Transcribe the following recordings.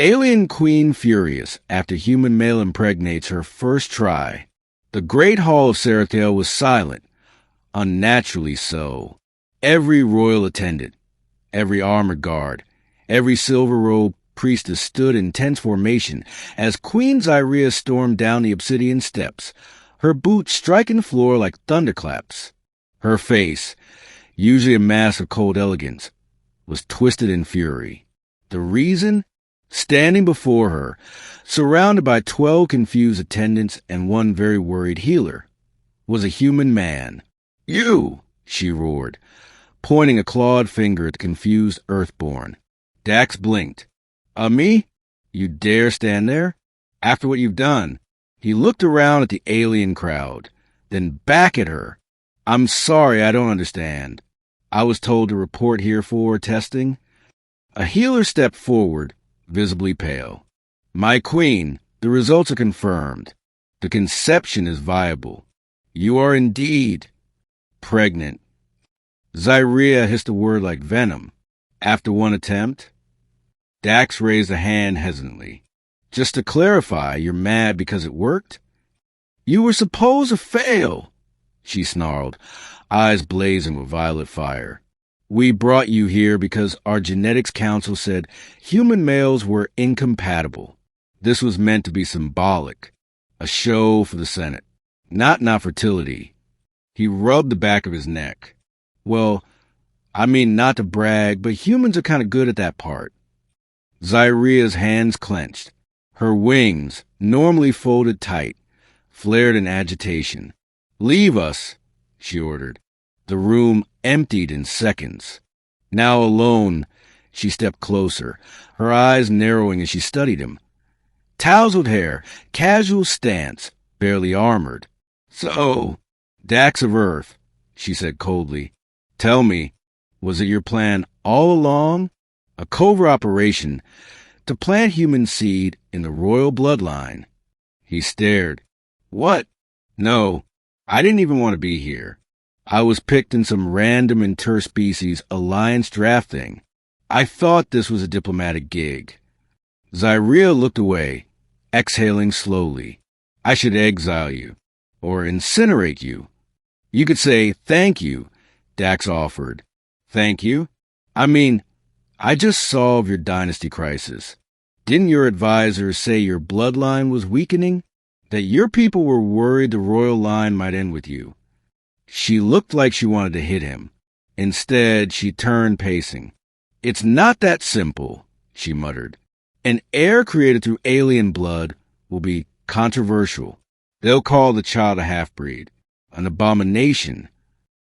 Alien Queen furious after Human Male impregnates her first try. The great hall of Serathel was silent, unnaturally so. Every royal attendant, every armored guard, every silver-robed priestess stood in tense formation as Queen Zireia stormed down the obsidian steps, her boots striking the floor like thunderclaps. Her face, usually a mask of cold elegance, was twisted in fury. The reason? Standing before her, surrounded by 12 confused attendants and one very worried healer, was a human man. "You!" she roared, pointing a clawed finger at the confused Earth-born. Dax blinked. Me? You dare stand there? After what you've done?" He looked around at the alien crowd, then back at her. "I'm sorry, I don't understand. I was told to report here for testing." A healer stepped forward, visibly pale. "My queen, the results are confirmed. The conception is viable. You are indeed pregnant." Zireia hissed a word like venom. "After one attempt?" Dax raised a hand hesitantly. "Just to clarify, you're mad because it worked?" "You were supposed to fail," she snarled, eyes blazing with violet fire. "We brought you here because our genetics council said human males were incompatible. This was meant to be symbolic, a show for the Senate, not fertility." He rubbed the back of his neck. "Well, I mean, not to brag, but humans are kind of good at that part." Zireia's hands clenched. Her wings, normally folded tight, flared in agitation. "Leave us," she ordered. The room emptied in seconds. Now alone, she stepped closer, her eyes narrowing as she studied him. Tousled hair, casual stance, barely armored. "So, Dax of Earth," she said coldly, "tell me, was it your plan all along? A covert operation to plant human seed in the royal bloodline?" He stared. "What? No, I didn't even want to be here. I was picked in some random interspecies alliance draft thing. I thought this was a diplomatic gig." Zireia looked away, exhaling slowly. "I should exile you, or incinerate you. You could say thank you," Dax offered. "Thank you? I mean, I just solved your dynasty crisis. Didn't your advisors say your bloodline was weakening? That your people were worried the royal line might end with you?" She looked like she wanted to hit him. Instead, she turned pacing. "It's not that simple," she muttered. "An heir created through alien blood will be controversial. They'll call the child a half-breed, an abomination.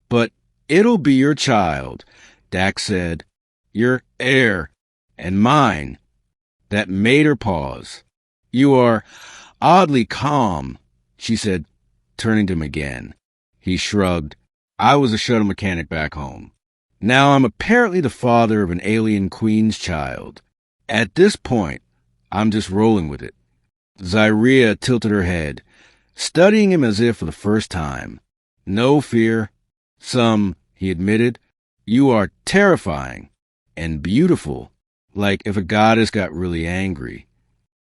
But it'll be your child," Dax said. "Your heir, and mine." That made her pause. "You are oddly calm," she said, turning to him again. He shrugged. "I was a shuttle mechanic back home. Now I'm apparently the father of an alien queen's child. At this point, I'm just rolling with it." Zireia tilted her head, studying him as if for the first time. "No fear. Some," he admitted. "You are terrifying and beautiful, like if a goddess got really angry."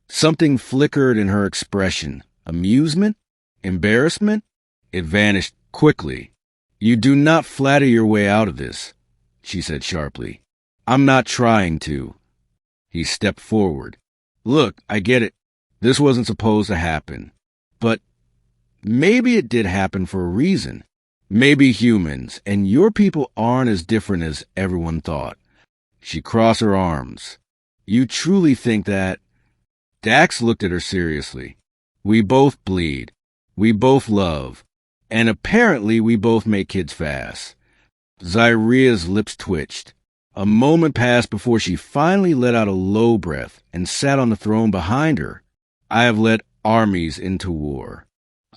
Something flickered in her expression. Amusement? Embarrassment? It vanished quickly. "You do not flatter your way out of this," she said sharply. "I'm not trying to." He stepped forward. "Look, I get it. This wasn't supposed to happen. But maybe it did happen for a reason. Maybe humans and your people aren't as different as everyone thought." She crossed her arms. "You truly think that?" Dax looked at her seriously. "We both bleed. We both love. And apparently we both make kids fast." Zireia's lips twitched. A moment passed before she finally let out a low breath and sat on the throne behind her. "I have led armies into war.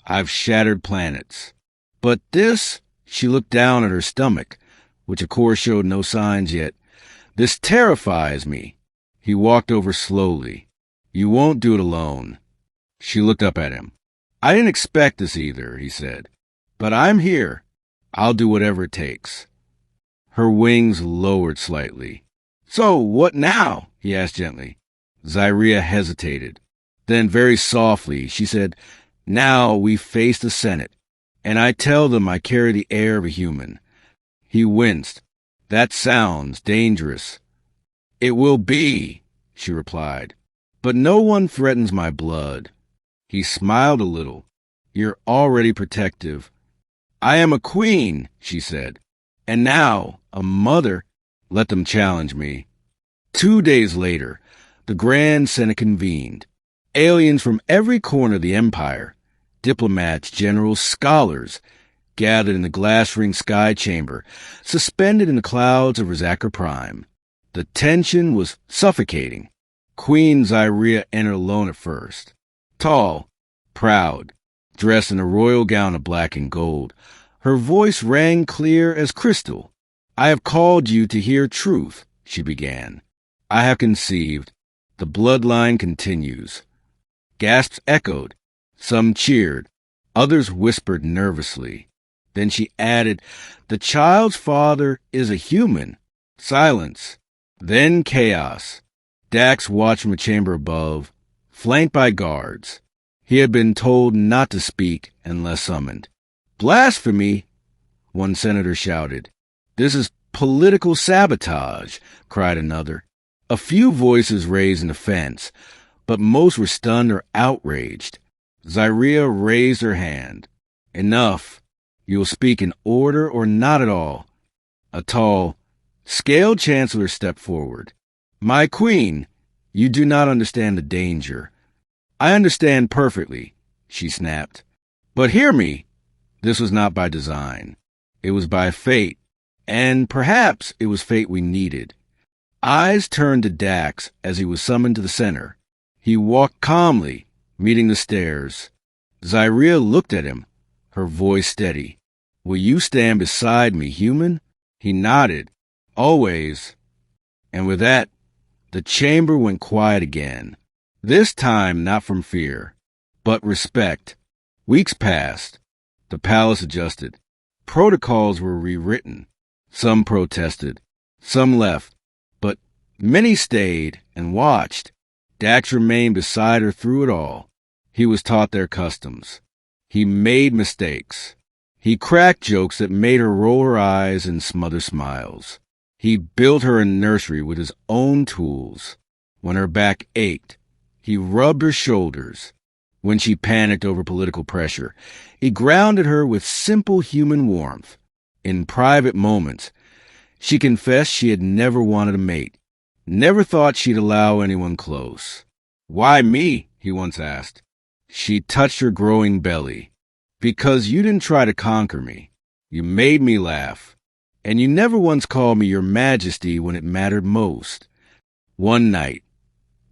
I've shattered planets. But this," she looked down at her stomach, which of course showed no signs yet, "this terrifies me." He walked over slowly. "You won't do it alone." She looked up at him. "I didn't expect this either," he said. "But I'm here. I'll do whatever it takes." Her wings lowered slightly. "So, what now?" he asked gently. Zireia hesitated. Then very softly she said, "Now we face the Senate, and I tell them I carry the air of a human." He winced. "That sounds dangerous." "It will be," she replied. "But no one threatens my blood." He smiled a little. "You're already protective." "I am a queen," she said. "And now, a mother." "Let them challenge me." 2 days later, the Grand Senate convened. Aliens from every corner of the empire, diplomats, generals, scholars, gathered in the glass-ringed sky chamber, suspended in the clouds of Rizaka Prime. The tension was suffocating. Queen Zireia entered alone at first. Tall, proud, dressed in a royal gown of black and gold. Her voice rang clear as crystal. "I have called you to hear truth," she began. "I have conceived. The bloodline continues." Gasps echoed. Some cheered. Others whispered nervously. Then she added, "The child's father is a human." Silence. Then chaos. Dax watched from a chamber above, flanked by guards. He had been told not to speak unless summoned. "Blasphemy!" one senator shouted. "This is political sabotage," cried another. A few voices raised an offense, but most were stunned or outraged. Zireia raised her hand. "Enough. You will speak in order or not at all." A tall, scaled chancellor stepped forward. "My queen, you do not understand the danger." "I understand perfectly," she snapped. "But hear me. This was not by design. It was by fate, and perhaps it was fate we needed." Eyes turned to Dax as he was summoned to the center. He walked calmly, meeting the stairs. Zireia looked at him, her voice steady. "Will you stand beside me, human?" He nodded. "Always." And with that, the chamber went quiet again. This time not from fear, but respect. Weeks passed. The palace adjusted. Protocols were rewritten. Some protested. Some left. But many stayed and watched. Dax remained beside her through it all. He was taught their customs. He made mistakes. He cracked jokes that made her roll her eyes and smother smiles. He built her a nursery with his own tools. When her back ached, he rubbed her shoulders. When she panicked over political pressure, he grounded her with simple human warmth. In private moments, she confessed she had never wanted a mate, never thought she'd allow anyone close. "Why me?" he once asked. She touched her growing belly. "Because you didn't try to conquer me. You made me laugh. And you never once called me your majesty when it mattered most." One night,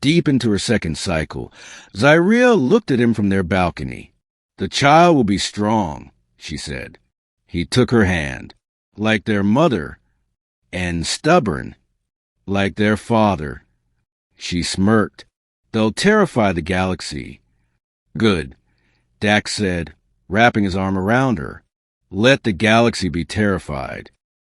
deep into her second cycle, Zireia looked at him from their balcony. "The child will be strong," she said. He took her hand, like their mother, and stubborn, like their father. She smirked. "They'll terrify the galaxy." "Good," Dax said, wrapping his arm around her. "Let the galaxy be terrified.